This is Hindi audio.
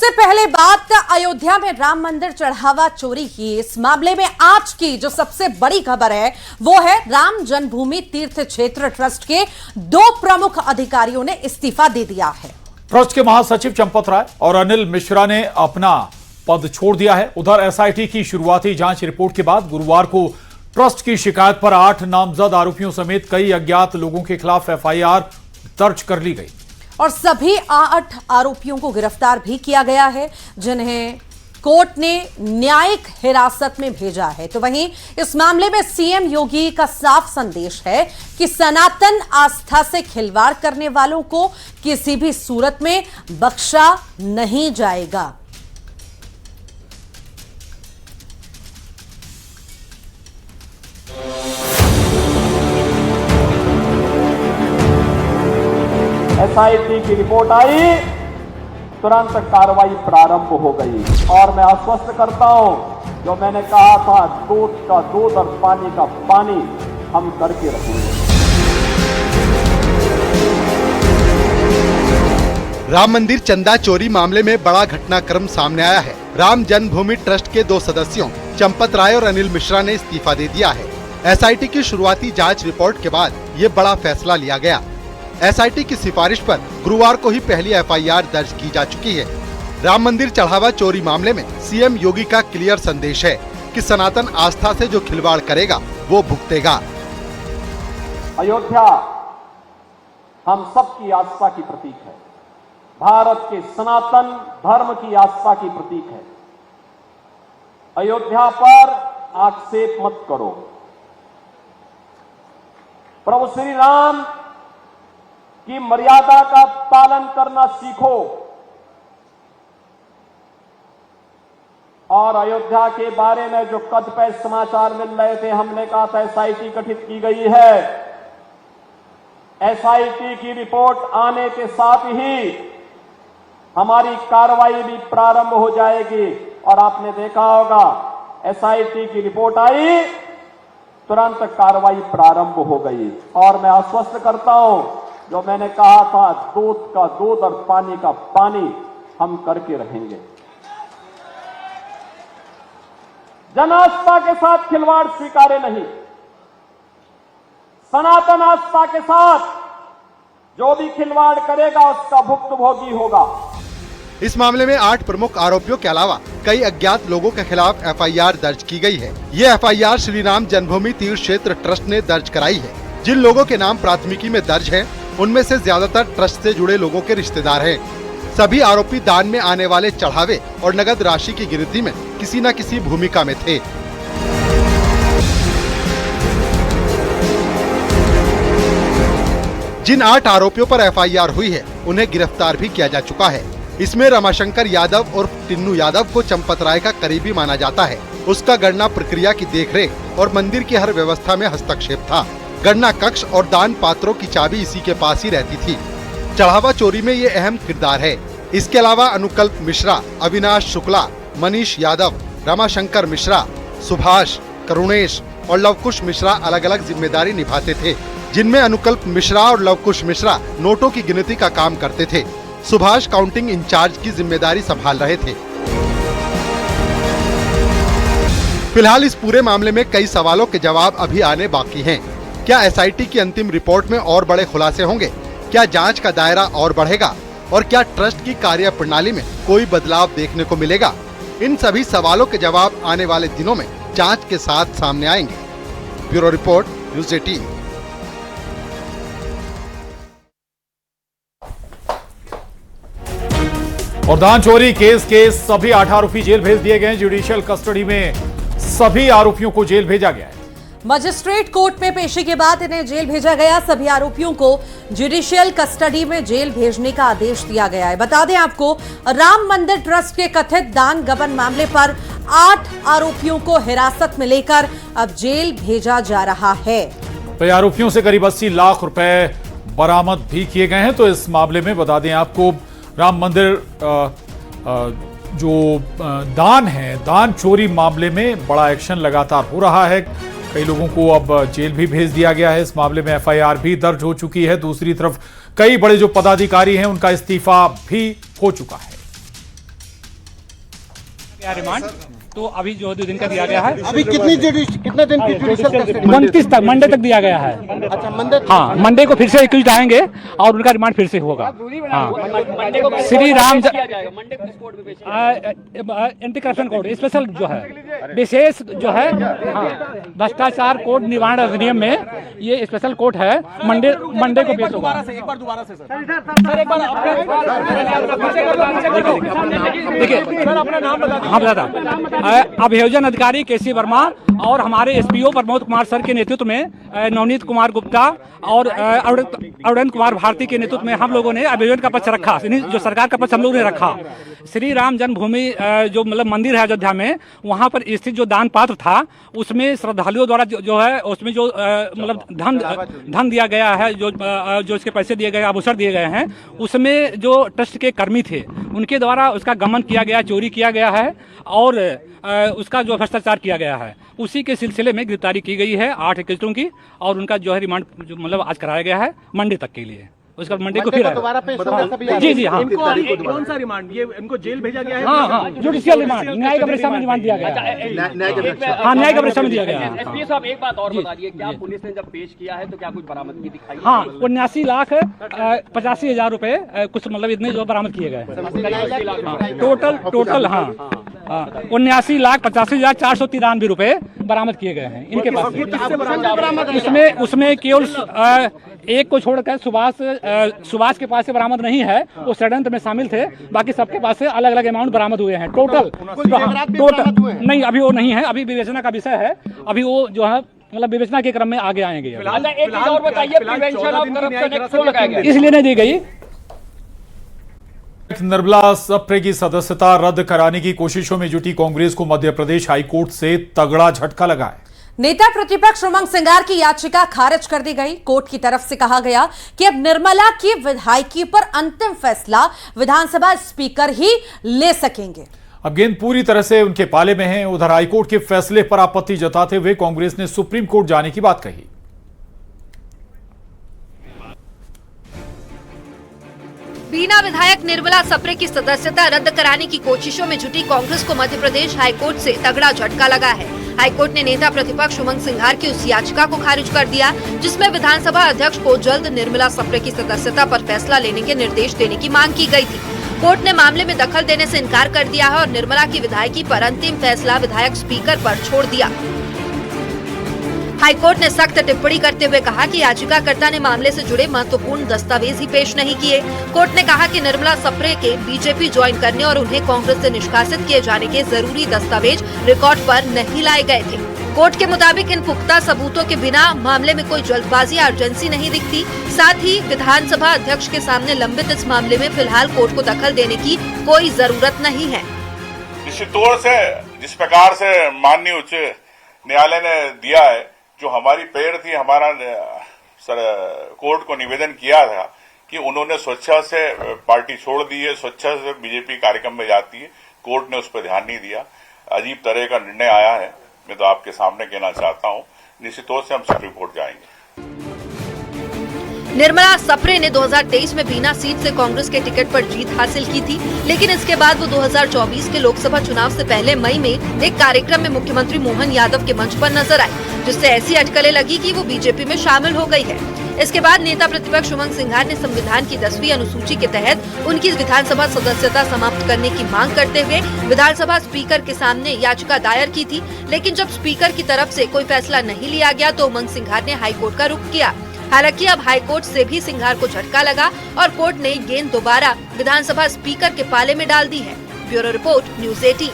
सबसे पहले बात अयोध्या में राम मंदिर चढ़ावा चोरी की। इस मामले में आज की जो सबसे बड़ी खबर है वो है राम जन्मभूमि तीर्थ क्षेत्र ट्रस्ट के 2 प्रमुख अधिकारियों ने इस्तीफा दे दिया है। ट्रस्ट के महासचिव चंपत राय और अनिल मिश्रा ने अपना पद छोड़ दिया है। उधर एसआईटी की शुरुआती जांच रिपोर्ट के बाद गुरुवार को ट्रस्ट की शिकायत पर 8 नामजद आरोपियों समेत कई अज्ञात लोगों के खिलाफ एफआईआर दर्ज कर ली गई और सभी 8 आरोपियों को गिरफ्तार भी किया गया है, जिन्हें कोर्ट ने न्यायिक हिरासत में भेजा है। तो वहीं इस मामले में सीएम योगी का साफ संदेश है कि सनातन आस्था से खिलवाड़ करने वालों को किसी भी सूरत में बख्शा नहीं जाएगा। एसआईटी की रिपोर्ट आई, तुरंत कार्रवाई प्रारंभ हो गई और मैं आश्वस्त करता हूं, जो मैंने कहा था दूध का दूध और पानी का पानी हम करके रखेंगे। राम मंदिर चंदा चोरी मामले में बड़ा घटनाक्रम सामने आया है। राम जन्मभूमि ट्रस्ट के 2 सदस्यों चंपत राय और अनिल मिश्रा ने इस्तीफा दे दिया है। एसआईटी की शुरुआती जांच रिपोर्ट के बाद ये बड़ा फैसला लिया गया। एसआईटी की सिफारिश पर गुरुवार को ही पहली एफआईआर दर्ज की जा चुकी है। राम मंदिर चढ़ावा चोरी मामले में सीएम योगी का क्लियर संदेश है कि सनातन आस्था से जो खिलवाड़ करेगा वो भुगतेगा। अयोध्या हम सबकी आस्था की प्रतीक है, भारत के सनातन धर्म की आस्था की प्रतीक है। अयोध्या पर आक्षेप मत करो। प्रभु श्री राम की मर्यादा का पालन करना सीखो और अयोध्या के बारे में जो कतिपय समाचार मिल रहे थे, हमने कहा था एसआईटी गठित की गई है। एसआईटी की रिपोर्ट आने के साथ ही हमारी कार्रवाई भी प्रारंभ हो जाएगी और आपने देखा होगा एसआईटी की रिपोर्ट आई, तुरंत कार्रवाई प्रारंभ हो गई और मैं आश्वस्त करता हूं, जो मैंने कहा था दूध का दूध और पानी का पानी हम करके रहेंगे। जन आस्था के साथ खिलवाड़ स्वीकार्य नहीं। सनातन आस्था के साथ जो भी खिलवाड़ करेगा उसका भुक्तभोगी होगा। इस मामले में 8 प्रमुख आरोपियों के अलावा कई अज्ञात लोगों के खिलाफ एफआईआर दर्ज की गई है। ये एफआईआर श्री राम जन्मभूमि तीर्थ क्षेत्र ट्रस्ट ने दर्ज कराई है। जिन लोगों के नाम प्राथमिकी में दर्ज है, उनमें से ज्यादातर ट्रस्ट से जुड़े लोगों के रिश्तेदार हैं। सभी आरोपी दान में आने वाले चढ़ावे और नगद राशि की गिनती में किसी न किसी भूमिका में थे। जिन 8 आरोपियों पर एफआईआर हुई है, उन्हें गिरफ्तार भी किया जा चुका है। इसमें रमाशंकर यादव और टिन्नू यादव को चंपत राय का करीबी माना जाता है। उसका गणना प्रक्रिया की देखरेख और मंदिर की हर व्यवस्था में हस्तक्षेप था। गणना कक्ष और दान पात्रों की चाबी इसी के पास ही रहती थी। चढ़ावा चोरी में ये अहम किरदार है। इसके अलावा अनुकल्प मिश्रा, अविनाश शुक्ला, मनीष यादव, रमाशंकर मिश्रा, सुभाष, करुणेश और लवकुश मिश्रा अलग अलग जिम्मेदारी निभाते थे, जिनमें अनुकल्प मिश्रा और लवकुश मिश्रा नोटों की गिनती का काम करते थे। सुभाष काउंटिंग इंचार्ज की जिम्मेदारी संभाल रहे थे। फिलहाल इस पूरे मामले में कई सवालों के जवाब अभी आने बाकी हैं। क्या एसआईटी की अंतिम रिपोर्ट में और बड़े खुलासे होंगे? क्या जांच का दायरा और बढ़ेगा? और क्या ट्रस्ट की कार्य प्रणाली में कोई बदलाव देखने को मिलेगा? इन सभी सवालों के जवाब आने वाले दिनों में जांच के साथ सामने आएंगे। Bureau report, news 18। और दान चोरी केस के सभी 8 आरोपी जेल भेज दिए गए। जुडिशियल कस्टडी में सभी आरोपियों को जेल भेजा गया है। मजिस्ट्रेट कोर्ट में पेशी के बाद इन्हें जेल भेजा गया। सभी आरोपियों को जुडिशियल कस्टडी में जेल भेजने का आदेश दिया गया है। बता दें आपको, राम मंदिर ट्रस्ट के कथित दान गबन मामले पर 8 आरोपियों को हिरासत में लेकर अब जेल भेजा जा रहा है। तो आरोपियों से करीब 80 लाख रुपए बरामद भी किए गए हैं। तो इस मामले में बता दें आपको, राम मंदिर जो दान है, दान चोरी मामले में बड़ा एक्शन लगातार हो रहा है। कई लोगों को अब जेल भी भेज दिया गया है। इस मामले में एफआईआर भी दर्ज हो चुकी है। दूसरी तरफ कई बड़े जो पदाधिकारी हैं उनका इस्तीफा भी हो चुका है। रिमांड तो अभी जो 2 दिन का दिया गया है। अभी कितने दिन की जुडिशियल कस्टडी? 29 तक, मंडे तक दिया गया है। अच्छा, मंडे? हाँ, मंडे को फिर से एक्यूज आएंगे और उनका रिमांड फिर से होगा। हाँ, Shri Ram anti corruption code special जो है, विशेष जो है, हाँ, भ्रष्टाचार कोड निवारण अधिनियम में ये स्पेशल कोर्ट है। मंडे को पेश होगा। एक बार दोबारा से सर देखिए सर अपना नाम बता दीजिए। हाँ, बताता अभियोजन अधिकारी केसी वर्मा और हमारे एसपीओ प्रमोद कुमार सर के नेतृत्व में नवनीत कुमार गुप्ता और अरुण कुमार भारती के नेतृत्व में हम लोगों ने अभियोजन का पक्ष रखा। जो सरकार का पक्ष हम लोगों ने रखा। श्री राम जन्मभूमि जो मतलब मंदिर है अयोध्या में, वहाँ पर स्थित जो दान पात्र था उसमें श्रद्धालुओं द्वारा जो है उसमें जो मतलब धन दिया गया है, जो इसके पैसे दिए गए, आभूषण दिए गए हैं, उसमें जो ट्रस्ट के कर्मी थे उनके द्वारा उसका गमन किया गया, चोरी किया गया है और उसका जो भ्रष्टाचार किया गया है। उसी के सिलसिले में गिरफ्तारी की गई है 8 एक्यूज़ों की और उनका जो है रिमांड मतलब आज कराया गया है मंडे तक के लिए। उसका मंडे को फिर दोबारा पेश होगा सभी? जी हाँ। कौन सा रिमांड? ये इनको जेल भेजा गया है? हाँ, जुडिशियल रिमांड, न्यायिक अभिरक्षा में रिमांड दिया गया। हाँ, न्यायिक अभिरक्षा में दिया गया। एसपी साहब एक बात और बताइए, क्या पुलिस ने जब पेश किया है तो क्या कुछ बरामदगी दिखाई? हाँ, 79,85,000 रुपए कुछ मतलब इतने जो बरामद किए गए टोटल। हाँ, 79,85,493 रुपए बरामद किए गए हैं इनके पास। उसमें केवल एक को छोड़कर सुभाष के पास से बरामद नहीं है, वो षड्यंत्र में शामिल थे। बाकी सबके पास से अलग अलग अमाउंट बरामद हुए हैं। टोटल नहीं, अभी वो नहीं है, अभी विवेचना का विषय है। अभी वो जो है मतलब विवेचना के क्रम में आगे आएंगे। एक चीज और बताइए, प्रिवेंशन ऑफ करप्शन क्यों लगाया गया? इसलिए नहीं दी गई। निर्मला सप्रे की सदस्यता रद्द कराने की कोशिशों में जुटी कांग्रेस को मध्य प्रदेश हाईकोर्ट से तगड़ा झटका लगा है। नेता प्रतिपक्ष उमंग सिंगार की याचिका खारिज कर दी गई। कोर्ट की तरफ से कहा गया कि अब निर्मला की विधायकी पर अंतिम फैसला विधानसभा स्पीकर ही ले सकेंगे। अब गेंद पूरी तरह से उनके पाले में है। उधर हाईकोर्ट के फैसले पर आपत्ति जताते हुए कांग्रेस ने सुप्रीम कोर्ट जाने की बात कही। बीना विधायक निर्मला सप्रे की सदस्यता रद्द कराने की कोशिशों में जुटी कांग्रेस को मध्य प्रदेश हाईकोर्ट से तगड़ा झटका लगा है। हाईकोर्ट ने नेता प्रतिपक्ष उमंग सिंघार की उस याचिका को खारिज कर दिया जिसमें विधानसभा अध्यक्ष को जल्द निर्मला सप्रे की सदस्यता पर फैसला लेने के निर्देश देने की मांग की गई थी। कोर्ट ने मामले में दखल देने से इनकार कर दिया है और निर्मला की विधायकी पर अंतिम फैसला विधायक स्पीकर पर छोड़ दिया। हाईकोर्ट ने सख्त टिप्पणी करते हुए कहा कि याचिकाकर्ता ने मामले से जुड़े महत्वपूर्ण दस्तावेज ही पेश नहीं किए। कोर्ट ने कहा कि निर्मला सप्रे के बीजेपी ज्वाइन करने और उन्हें कांग्रेस से निष्कासित किए जाने के जरूरी दस्तावेज रिकॉर्ड पर नहीं लाए गए थे। कोर्ट के मुताबिक इन पुख्ता सबूतों के बिना मामले में कोई जल्दबाजी या अर्जेंसी नहीं दिखती। साथ ही विधानसभा अध्यक्ष के सामने लंबित इस मामले में फिलहाल कोर्ट को दखल देने की कोई जरूरत नहीं है। निश्चित तौर से जिस प्रकार से माननीय उच्च न्यायालय ने दिया है, जो हमारी प्रेयर थी, हमारा कोर्ट को निवेदन किया था कि उन्होंने स्वेच्छा से पार्टी छोड़ दी है, स्वेच्छा से बीजेपी कार्यक्रम में जाती है। कोर्ट ने उस पर ध्यान नहीं दिया। अजीब तरह का निर्णय आया है। मैं तो आपके सामने कहना चाहता हूं, निश्चित तौर से हम सुप्रीम कोर्ट जाएंगे। निर्मला सप्रे ने 2023 में बीना सीट से कांग्रेस के टिकट पर जीत हासिल की थी, लेकिन इसके बाद वो 2024 के लोकसभा चुनाव से पहले मई में एक कार्यक्रम में मुख्यमंत्री मोहन यादव के मंच पर नजर आई, जिससे ऐसी अटकलें लगी कि वो बीजेपी में शामिल हो गई है। इसके बाद नेता प्रतिपक्ष उमंग सिंघार ने संविधान की 10वीं अनुसूची के तहत उनकी विधानसभा सदस्यता समाप्त करने की मांग करते हुए विधानसभा स्पीकर के सामने याचिका दायर की थी, लेकिन जब स्पीकर की तरफ से कोई फैसला नहीं लिया गया तो उमंग सिंघार ने हाईकोर्ट का रुख किया। हालांकि अब हाईकोर्ट से भी सिंघार को झटका लगा और कोर्ट ने गेंद दोबारा विधानसभा स्पीकर के पाले में डाल दी है। Bureau report, news 18।